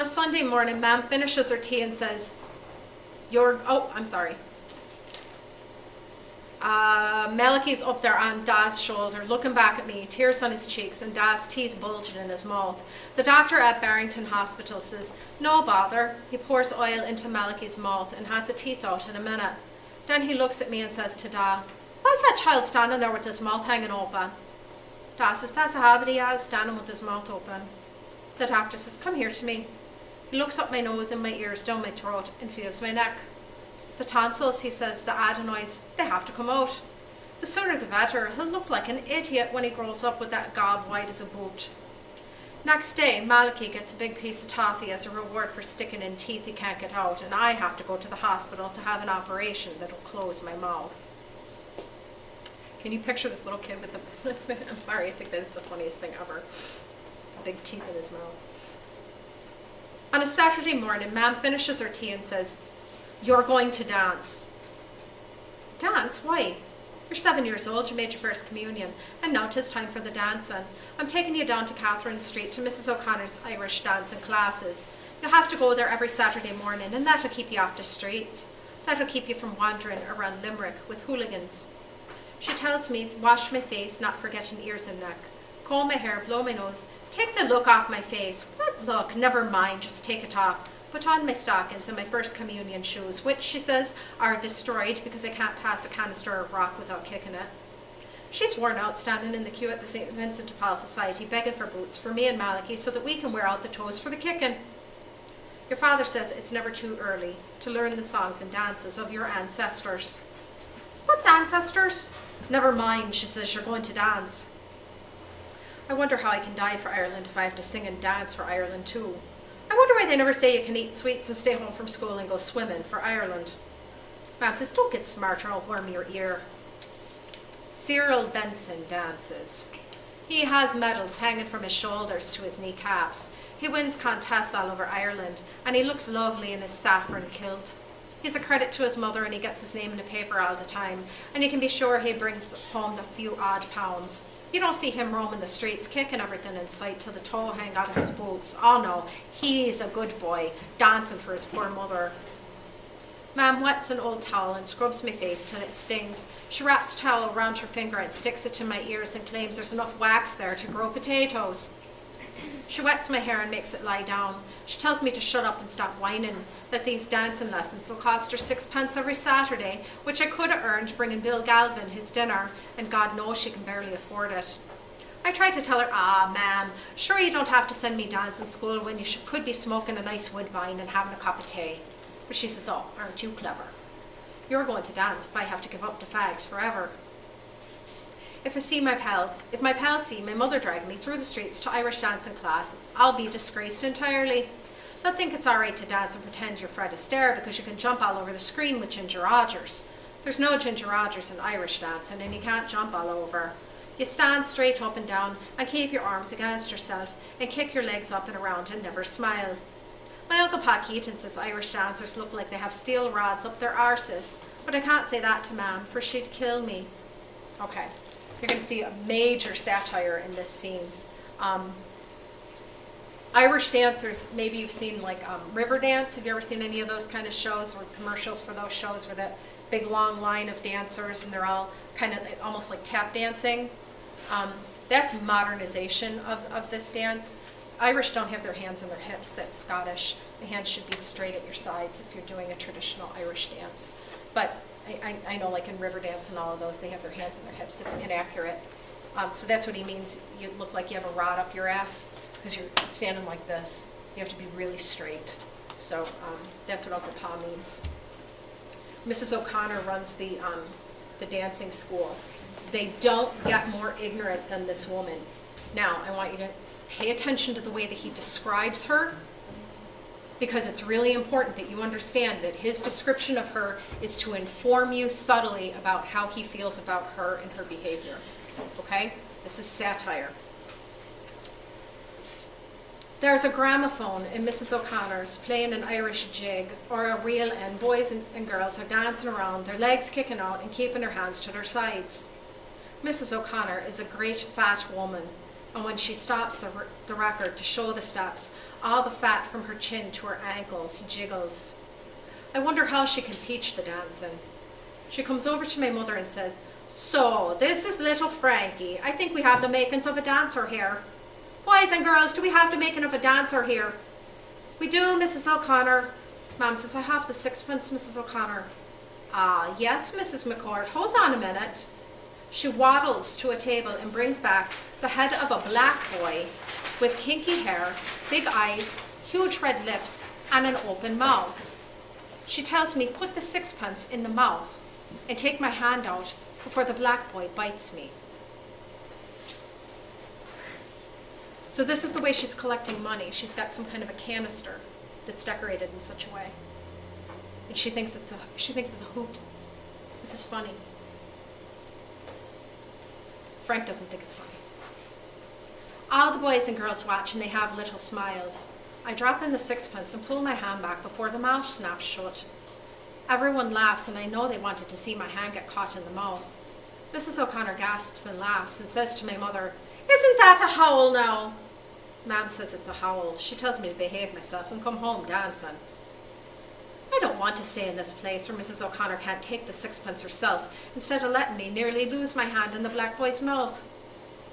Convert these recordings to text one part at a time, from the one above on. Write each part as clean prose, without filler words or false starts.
a Sunday morning, Ma'am finishes her tea and says, I'm sorry. Malachi's up there on Da's shoulder, looking back at me, tears on his cheeks, and Da's teeth bulging in his mouth. The doctor at Barrington Hospital says, no bother. He pours oil into Malachi's mouth and has the teeth out in a minute. Then he looks at me and says to Da, why's that child standing there with his mouth hanging open? Da says, that's a habit he has, standing with his mouth open. The doctor says, come here to me. He looks up my nose and my ears, down my throat, and feels my neck. The tonsils, he says, the adenoids, they have to come out. The sooner the better. He'll look like an idiot when he grows up with that gob wide as a boot. Next day, Malachi gets a big piece of toffee as a reward for sticking in teeth he can't get out, and I have to go to the hospital to have an operation that'll close my mouth. Can you picture this little kid with the... I'm sorry, I think that it's the funniest thing ever. Big teeth in his mouth. On a Saturday morning, Ma'am finishes her tea and says, you're going to dance. Dance? Why? You're 7 years old, you made your first communion, and now 'tis time for the dancing. I'm taking you down to Catherine Street to Mrs. O'Connor's Irish dancing classes. You'll have to go there every Saturday morning, and that'll keep you off the streets. That'll keep you from wandering around Limerick with hooligans. She tells me, wash my face, not forgetting ears and neck. Comb my hair, blow my nose. Take the look off my face. What look? Never mind, just take it off. Put on my stockings and my first communion shoes, which, she says, are destroyed because I can't pass a canister of rock without kicking it. She's worn out standing in the queue at the St. Vincent de Paul Society begging for boots for me and Malachi so that we can wear out the toes for the kicking. Your father says it's never too early to learn the songs and dances of your ancestors. What's ancestors? Never mind, she says, you're going to dance. I wonder how I can die for Ireland if I have to sing and dance for Ireland too. I wonder why they never say you can eat sweets and stay home from school and go swimming for Ireland. Ma'am says, don't get smart or I'll worm your ear. Cyril Benson dances. He has medals hanging from his shoulders to his kneecaps. He wins contests all over Ireland, and he looks lovely in his saffron kilt. He's a credit to his mother, and he gets his name in the paper all the time, and you can be sure he brings home the few odd pounds. You don't see him roaming the streets, kicking everything in sight till the toe hang out of his boots. Oh no, he's a good boy, dancing for his poor mother. Ma'am wets an old towel and scrubs my face till it stings. She wraps the towel around her finger and sticks it to my ears and claims there's enough wax there to grow potatoes. She wets my hair and makes it lie down. She tells me to shut up and stop whining, that these dancing lessons will cost her 6 pence every Saturday, which I could have earned bringing Bill Galvin his dinner, and God knows she can barely afford it. I tried to tell her, ma'am, sure you don't have to send me dancing school when you could be smoking a nice woodbine and having a cup of tea. But she says, oh, aren't you clever? You're going to dance if I have to give up the fags forever. If my pals see my mother dragging me through the streets to Irish dancing class, I'll be disgraced entirely. They'll think it's all right to dance and pretend you're Fred Astaire because you can jump all over the screen with Ginger Rogers. There's no Ginger Rogers in Irish dancing, and you can't jump all over. You stand straight up and down and keep your arms against yourself and kick your legs up and around and never smile. My Uncle Pa Keaton says Irish dancers look like they have steel rods up their arses, but I can't say that to Ma'am, for she'd kill me. Okay. You're going to see a major satire in this scene. Irish dancers, maybe you've seen like Riverdance. Have you ever seen any of those kind of shows or commercials for those shows where the big long line of dancers and they're all kind of almost like tap dancing? That's modernization of this dance. Irish don't have their hands on their hips. That's Scottish. The hands should be straight at your sides if you're doing a traditional Irish dance. But I know like in Riverdance and all of those, they have their hands on their hips. It's inaccurate. So that's what he means. You look like you have a rod up your ass because you're standing like this. You have to be really straight. So that's what Uncle Pa means. Mrs. O'Connor runs the dancing school. They don't get more ignorant than this woman. Now, I want you to pay attention to the way that he describes her, because it's really important that you understand that his description of her is to inform you subtly about how he feels about her and her behavior. Okay? This is satire. There's a gramophone in Mrs. O'Connor's playing an Irish jig or a reel, and boys and girls are dancing around, their legs kicking out and keeping their hands to their sides. Mrs. O'Connor is a great fat woman. And when she stops the record to show the steps, all the fat from her chin to her ankles jiggles. I wonder how she can teach the dancing. She comes over to my mother and says, "So, this is little Frankie. I think we have the makings of a dancer here. Boys and girls, do we have the making of a dancer here?" "We do, Mrs. O'Connor." Mom says, "I have the sixpence, Mrs. O'Connor." "Ah, yes, Mrs. McCord. Hold on a minute." She waddles to a table and brings back the head of a black boy with kinky hair, big eyes, huge red lips, and an open mouth. She tells me, "Put the sixpence in the mouth and take my hand out before the black boy bites me." So this is the way she's collecting money. She's got some kind of a canister that's decorated in such a way. And she thinks it's a hoot. This is funny. Frank doesn't think it's funny. All the boys and girls watch and they have little smiles. I drop in the sixpence and pull my hand back before the mouth snaps shut. Everyone laughs and I know they wanted to see my hand get caught in the mouth. Mrs. O'Connor gasps and laughs and says to my mother, "Isn't that a howl now?" Mom says it's a howl. She tells me to behave myself and come home dancing. I don't want to stay in this place where Mrs. O'Connor can't take the sixpence herself instead of letting me nearly lose my hand in the black boy's mouth.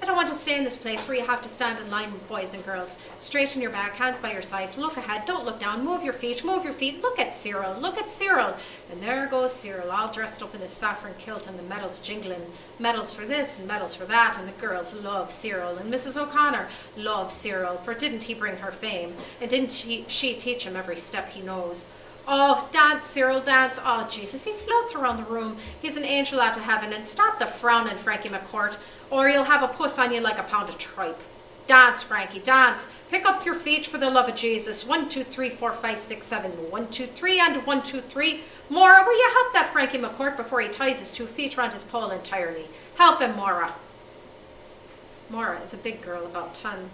I don't want to stay in this place where you have to stand in line with boys and girls. Straighten your back, hands by your sides, look ahead, don't look down, move your feet, look at Cyril, look at Cyril. And there goes Cyril, all dressed up in his saffron kilt and the medals jingling, medals for this and medals for that, and the girls love Cyril, and Mrs. O'Connor loves Cyril, for didn't he bring her fame, and didn't she teach him every step he knows? Oh, dance, Cyril, dance. Oh, Jesus, he floats around the room. He's an angel out of heaven. And stop the frowning, Frankie McCourt, or you'll have a puss on you like a pound of tripe. Dance, Frankie, dance. Pick up your feet for the love of Jesus. 1, 2, 3, 4, 5, 6, 7. 1, 2, 3, and 1, 2, 3. Maura, will you help that Frankie McCourt before he ties his 2 feet around his pole entirely? Help him, Maura. Maura is a big girl, about 10.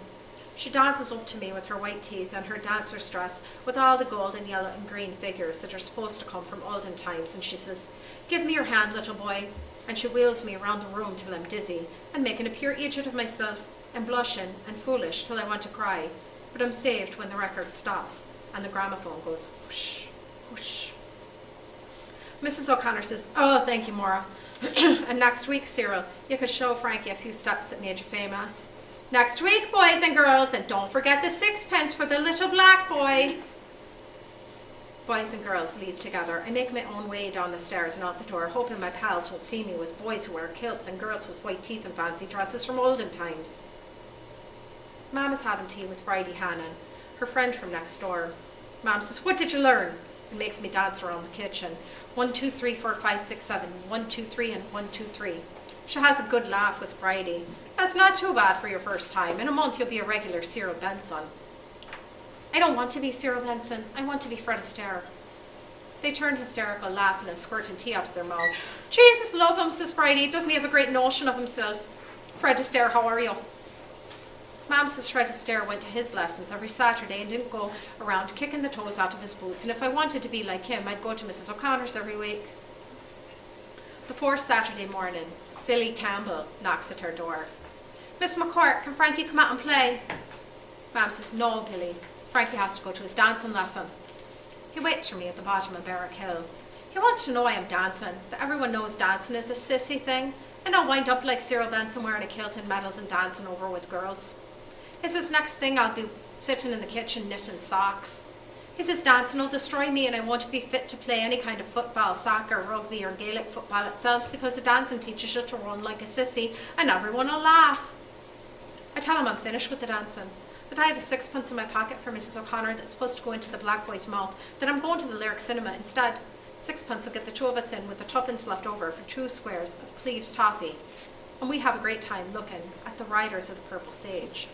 She dances up to me with her white teeth and her dancer's dress with all the gold and yellow and green figures that are supposed to come from olden times, and she says, "Give me your hand, little boy." And she wheels me around the room till I'm dizzy and making a pure idiot of myself and blushing and foolish till I want to cry. But I'm saved when the record stops and the gramophone goes whoosh, whoosh. Mrs. O'Connor says, "Oh, thank you, Maura." "And next week, Cyril, you could show Frankie a few steps that made you famous. Next week, boys and girls, and don't forget the sixpence for the little black boy." Boys and girls leave together. I make my own way down the stairs and out the door, hoping my pals won't see me with boys who wear kilts and girls with white teeth and fancy dresses from olden times. Mom is having tea with Bridie Hannon, her friend from next door. Mom says, "What did you learn?" and makes me dance around the kitchen. 1, 2, 3, 4, 5, 6, 7. 1, 2, 3, and 1, 2, 3. She has a good laugh with Bridie. "That's not too bad for your first time. In a month you'll be a regular Cyril Benson." I don't want to be Cyril Benson. I want to be Fred Astaire. They turn hysterical, laughing and squirting tea out of their mouths. "Jesus love him," says Bridie. "Doesn't he have a great notion of himself? Fred Astaire, how are you?" Mom says Fred Astaire went to his lessons every Saturday and didn't go around kicking the toes out of his boots, and if I wanted to be like him, I'd go to Mrs. O'Connor's every week. The fourth Saturday morning, Billy Campbell knocks at her door. "Miss McCourt, can Frankie come out and play?" Mom says, "No, Billy. Frankie has to go to his dancing lesson." He waits for me at the bottom of Berwick Hill. He wants to know I am dancing, that everyone knows dancing is a sissy thing, and I'll wind up like Cyril Benson wearing a kilt and medals and dancing over with girls. He says next thing I'll be sitting in the kitchen knitting socks. He says dancing will destroy me and I won't be fit to play any kind of football, soccer, rugby or Gaelic football itself because the dancing teaches you to run like a sissy and everyone will laugh. I tell him I'm finished with the dancing, that I have a sixpence in my pocket for Mrs. O'Connor that's supposed to go into the black boy's mouth, that I'm going to the Lyric Cinema instead. Sixpence will get the two of us in with the tuppence left over for 2 squares of Cleves toffee. And we have a great time looking at the riders of the Purple Sage.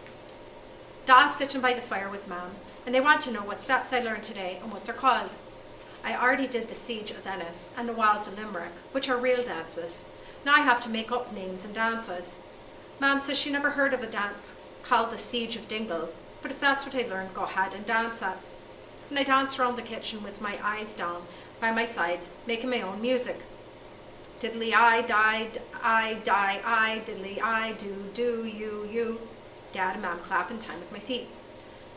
Da's sitting by the fire with Mom, and they want to know what steps I learned today and what they're called. I already did the Siege of Ennis and the Walls of Limerick, which are real dances. Now I have to make up names and dances. Mom says she never heard of a dance called the Siege of Dingle, but if that's what I learned, go ahead and dance at. And I danced around the kitchen with my eyes down by my sides, making my own music. Diddly I, die, I, die, I, diddly I, do, you. Dad and Mum clap in time with my feet.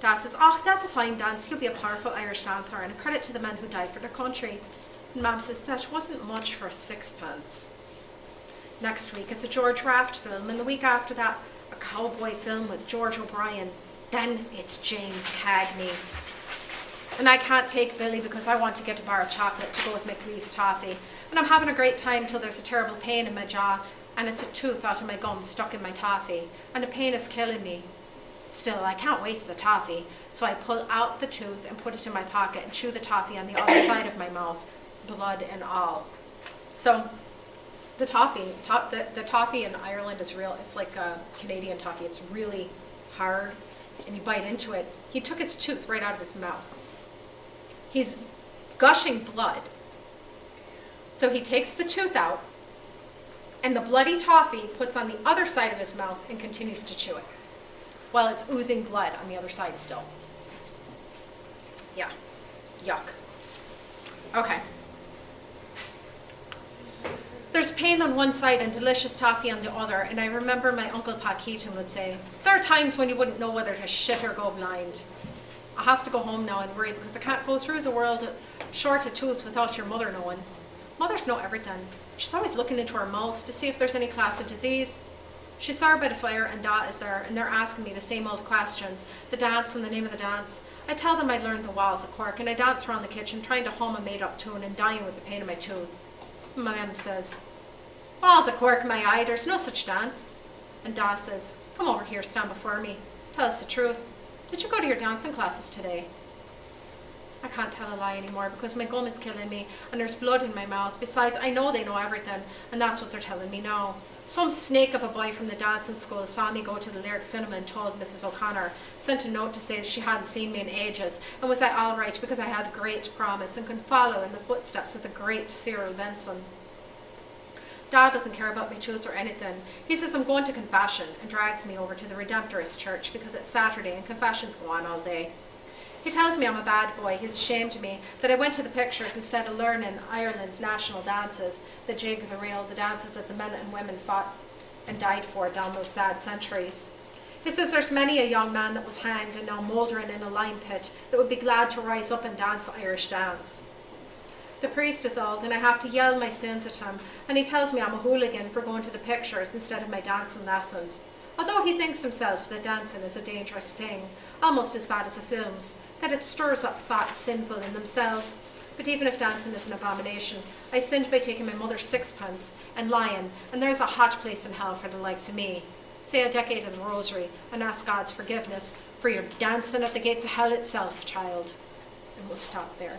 Dad says, "Oh, that's a fine dance. You'll be a powerful Irish dancer and a credit to the men who died for their country." And Mum says, "That wasn't much for 6 pence." Next week, it's a George Raft film, and the week after that, a cowboy film with George O'Brien. Then it's James Cagney. And I can't take Billy because I want to get a bar of chocolate to go with my Cleves toffee. And I'm having a great time till there's a terrible pain in my jaw, and it's a tooth out of my gum stuck in my toffee, and the pain is killing me. Still, I can't waste the toffee, so I pull out the tooth and put it in my pocket and chew the toffee on the other side of my mouth, blood and all. So the toffee in Ireland is real. It's like a Canadian toffee. It's really hard, and you bite into it. He took his tooth right out of his mouth. He's gushing blood. So he takes the tooth out, and the bloody toffee puts on the other side of his mouth and continues to chew it, while it's oozing blood on the other side still. Yeah, yuck. Okay. There's pain on one side and delicious toffee on the other, and I remember my Uncle Pa Keaton would say, "There are times when you wouldn't know whether to shit or go blind." I have to go home now and worry because I can't go through the world short of tooth without your mother knowing. Mothers know everything. She's always looking into her mouths to see if there's any class of disease. She saw her by the fire and Dot is there, and they're asking me the same old questions, the dance and the name of the dance. I tell them I learned the walls of Cork, and I dance around the kitchen trying to hum a made-up tune and dying with the pain in my tooth. My mum says, "Walls of Cork, my eye, there's no such dance." And Dot says, "Come over here, stand before me. Tell us the truth. Did you go to your dancing classes today?" I can't tell a lie anymore because my gum is killing me and there's blood in my mouth. Besides, I know they know everything, and that's what they're telling me now. Some snake of a boy from the dancing school saw me go to the Lyric Cinema and told Mrs. O'Connor, sent a note to say that she hadn't seen me in ages, and was I all right because I had great promise and could follow in the footsteps of the great Cyril Benson. Dad doesn't care about my tooth or anything. He says I'm going to confession and drags me over to the Redemptorist church because it's Saturday and confessions go on all day. He tells me I'm a bad boy. He's ashamed of me, that I went to the pictures instead of learning Ireland's national dances, the jig, the reel, the dances that the men and women fought and died for down those sad centuries. He says there's many a young man that was hanged and now mouldering in a lime pit that would be glad to rise up and dance the Irish dance. The priest is old and I have to yell my sins at him, and he tells me I'm a hooligan for going to the pictures instead of my dancing lessons. Although he thinks himself that dancing is a dangerous thing, almost as bad as the films, that it stirs up thoughts sinful in themselves. But even if dancing is an abomination, I sinned by taking my mother's 6 pence and lying, and there's a hot place in hell for the likes of me. Say a decade of the rosary and ask God's forgiveness for your dancing at the gates of hell itself, child. And we'll stop there.